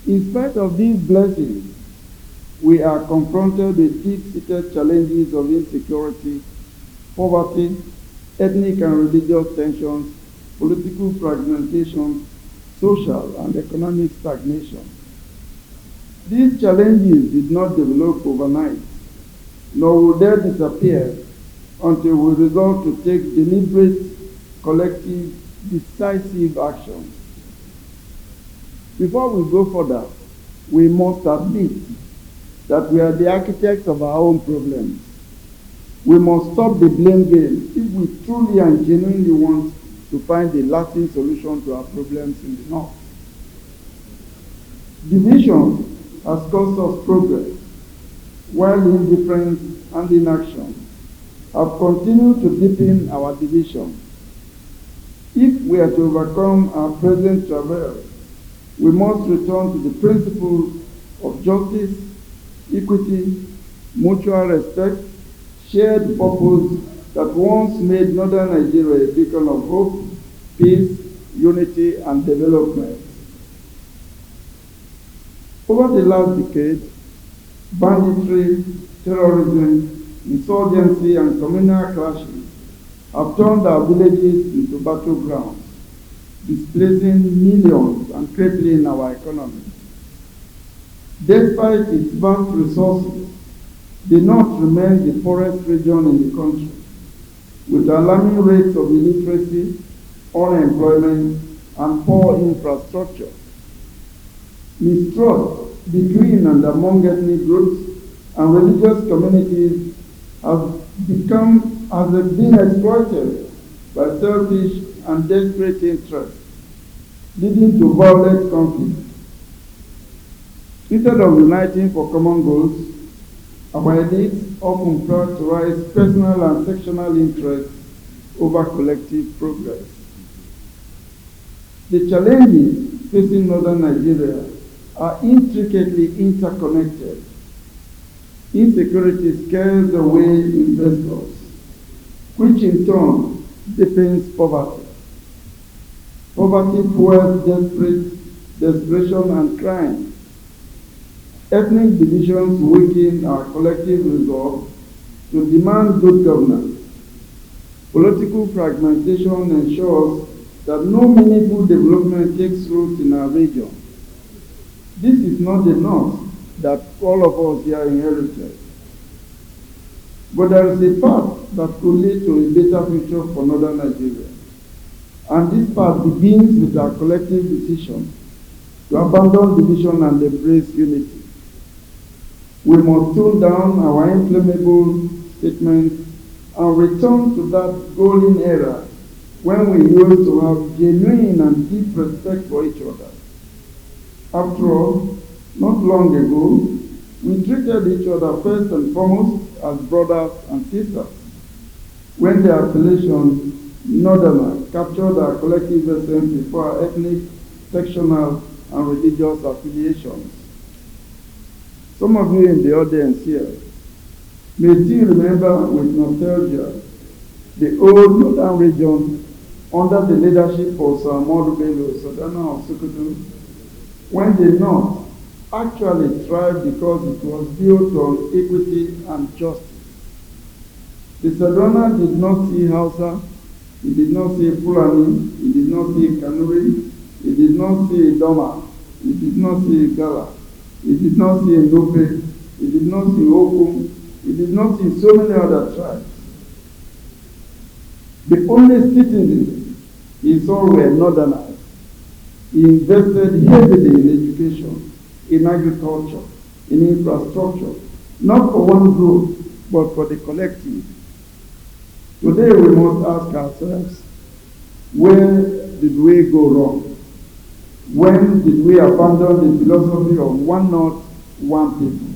In spite of these blessings, we are confronted with deep-seated challenges of insecurity, poverty, ethnic and religious tensions, political fragmentation, social and economic stagnation. These challenges did not develop overnight, nor will they disappear until we resolve to take deliberate, collective, decisive action. Before we go further, we must admit that we are the architects of our own problems. We must stop the blame game if we truly and genuinely want to find a lasting solution to our problems in the North. Division has caused us progress, while indifference and inaction have continued to deepen our division. If we are to overcome our present travail, we must return to the principles of justice, equity, mutual respect, shared purpose that once made Northern Nigeria a beacon of hope, peace, unity, and development. Over the last decade, banditry, terrorism, insurgency, and communal clashes have turned our villages into battlegrounds, displacing millions and crippling our economy. Despite its vast resources, the North remains the poorest region in the country, with alarming rates of illiteracy, unemployment, and poor infrastructure. Mistrust between and among ethnic groups and religious communities has been exploited by selfish and desperate interests, leading to violent conflict. Instead of uniting for common goals, our elites often prioritize personal and sectional interests over collective progress. The challenges facing Northern Nigeria are intricately interconnected. Insecurity scares away investors, which in turn deepens poverty. Poverty fuels desperation and crime. Ethnic divisions weaken our collective resolve to demand good governance. Political fragmentation ensures that no meaningful development takes root in our region. This is not the North that all of us here inherited. But there is a path that could lead to a better future for Northern Nigeria. And this path begins with our collective decision to abandon division and embrace unity. We must tone down our inflammable statements and return to that golden era when we used to have genuine and deep respect for each other. After all, not long ago, we treated each other first and foremost as brothers and sisters. When the appellation Northerner captured our collective essence before our ethnic, sectional, and religious affiliations. Some of you in the audience here may still remember with nostalgia the old northern region under the leadership of Sir Ahmadu Bello, Sardana of Sokoto, when the North actually thrived because it was built on equity and justice. The Sardana did not see Hausa, he did not see Fulani, he did not see Kanuri, he did not see Doma, he did not see Gala, he did not see Ndope, he did not see Okum, he did not see so many other tribes. The only citizens he saw were Northerners. He invested heavily in education, in agriculture, in infrastructure, not for one group, but for the collective. Today we must ask ourselves, where did we go wrong? When did we abandon the philosophy of one North, one people?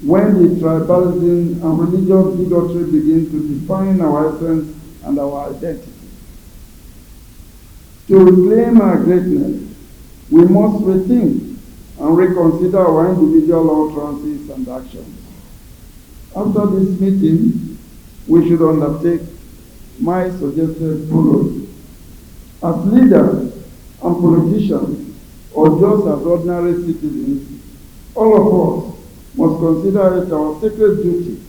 When did tribalism and religious bigotry begin to define our essence and our identity? To reclaim our greatness, we must rethink and reconsider our individual utterances and actions. After this meeting, we should undertake my suggested following. As leaders and politicians or just as ordinary citizens, all of us must consider it our sacred duty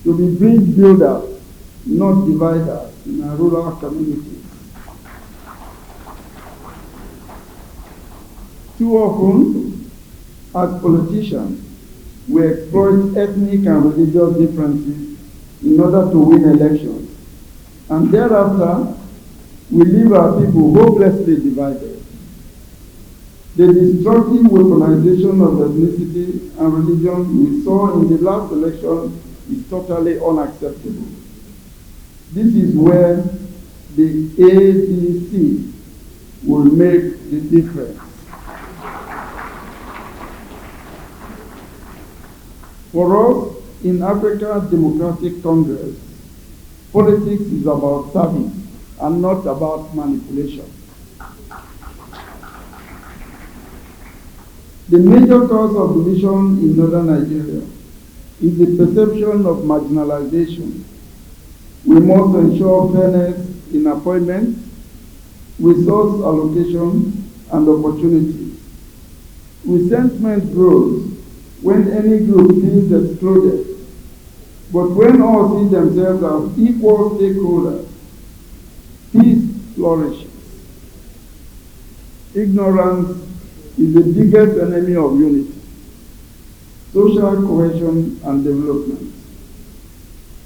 to be bridge builders, not dividers in our rural communities. Too often, as politicians, we exploit ethnic and religious differences in order to win elections, and thereafter, we leave our people hopelessly divided. The destructive weaponization of ethnicity and religion we saw in the last election is totally unacceptable. This is where the ADC will make the difference. For us, in Africa Democratic Congress, politics is about service and not about manipulation. The major cause of division in northern Nigeria is the perception of marginalization. We must ensure fairness in appointments, resource allocation, and opportunities. Resentment grows when any group feels excluded, but when all see themselves as equal stakeholders, peace flourishes. Ignorance is the biggest enemy of unity, social cohesion, and development.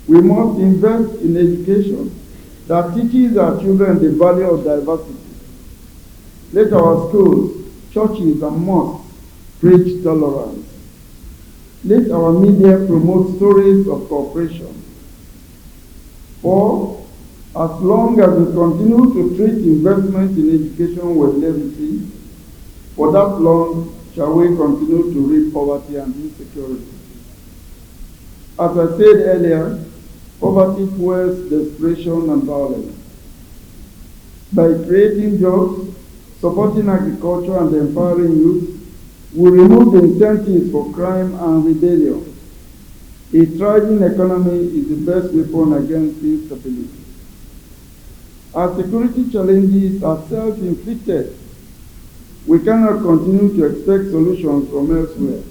We must invest in education that teaches our children the value of diversity. Let our schools, churches, and mosques preach tolerance. Let our media promote stories of cooperation. For as long as we continue to treat investment in education with levity, for that long shall we continue to reap poverty and insecurity. As I said earlier, poverty fuels desperation and violence. By creating jobs, supporting agriculture, and empowering youth, we remove the incentives for crime and rebellion. A thriving economy is the best weapon against instability. Our security challenges are self-inflicted. We cannot continue to expect solutions from elsewhere.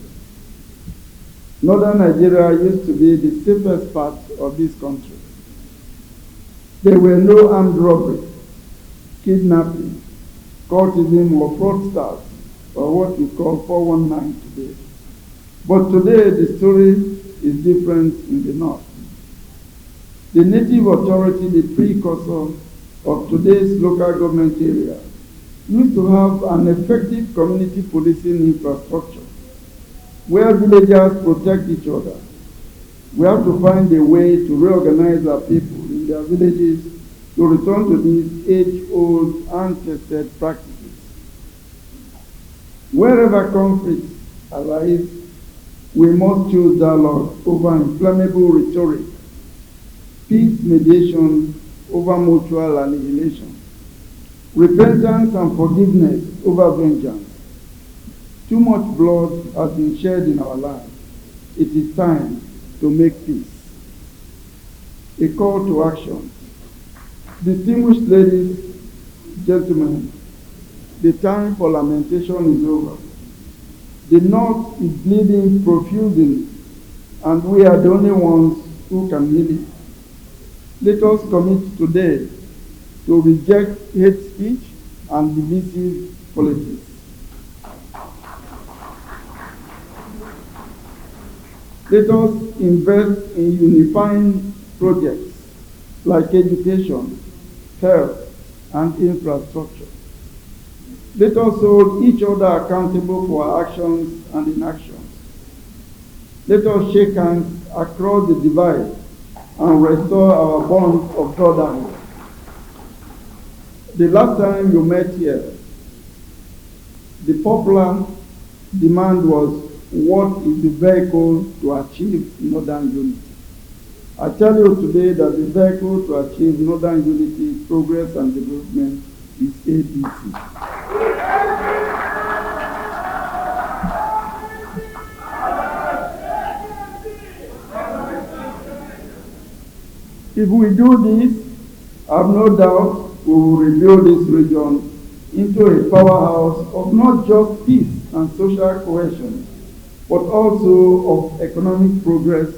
Northern Nigeria used to be the safest part of this country. There were no armed robberies, kidnapping, cultism, or fraudsters, or what we call 419 today. But today, the story is different in the north. The native authority, the precursor of today's local government area, used to have an effective community policing infrastructure where villagers protect each other. We have to find a way to reorganize our people in their villages to return to these age-old, untested practices. Wherever conflicts arise, we must choose dialogue over inflammable rhetoric, peace mediation over mutual annihilation, repentance and forgiveness over vengeance. Too much blood has been shed in our lives. It is time to make peace. A call to action. Distinguished ladies, gentlemen, the time for lamentation is over. The North is bleeding profusely, and we are the only ones who can heal it. Let us commit today to reject hate speech and divisive politics. Let us invest in unifying projects like education, health, and infrastructure. Let us hold each other accountable for our actions and inactions. Let us shake hands across the divide and restore our bond of brotherhood. The last time you met here, the popular demand was, what is the vehicle to achieve northern unity? I tell you today that the vehicle to achieve northern unity, progress, and development is ABC. If we do this, I have no doubt we will rebuild this region into a powerhouse of not just peace and social cohesion, but also of economic progress,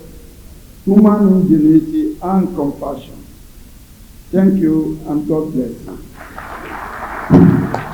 human ingenuity, and compassion. Thank you, and God bless you.